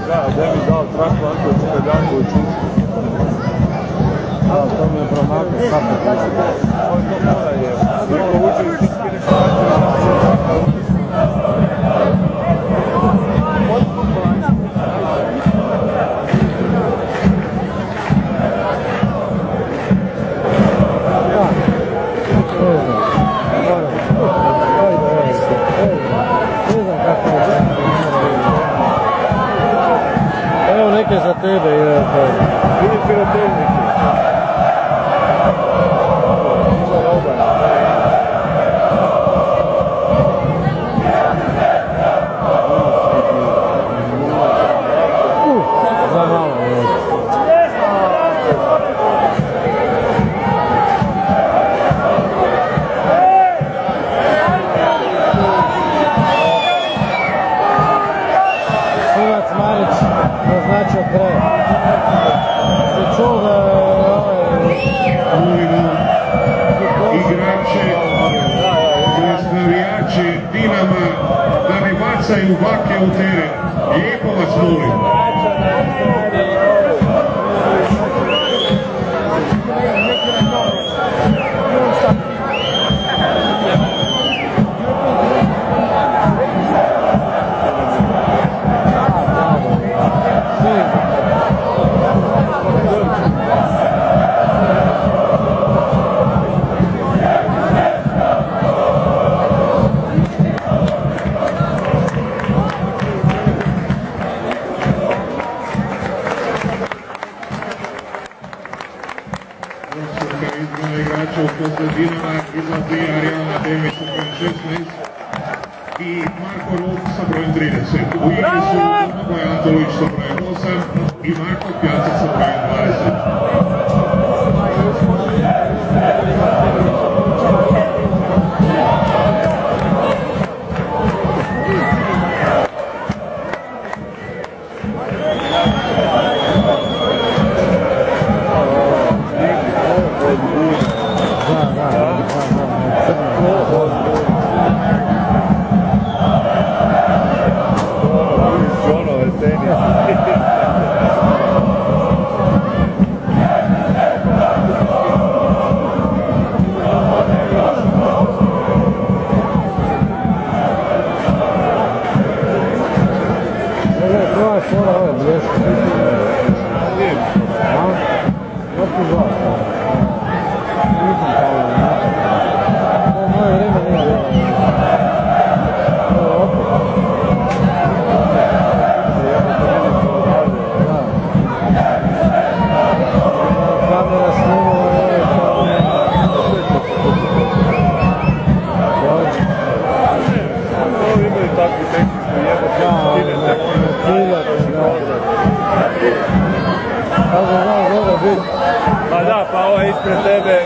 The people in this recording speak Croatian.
da, gdje mi dao traku Antoviću Kaljanković uči. Da, to mi je promaklo kako kaže. On to mora je. Niko uči u čitki nešto način. Evo neke za tebe. Vidi pirotehnike. Za malo. Sudac Marić naznačio kraj. Se čuo da igrače, navijače Dinama da ne bacaju vake u teren. Lijepo vas molim. Izmjena igrača u posle Dinama izlazi Arijana Demić sa brojem 16 i Marko Rok sa brojem 30. U igri su Domagoj Antolić sa brojem 8 i Marko Pjaca sa brojem 20. Pa da, pa ovo je ispred tebe.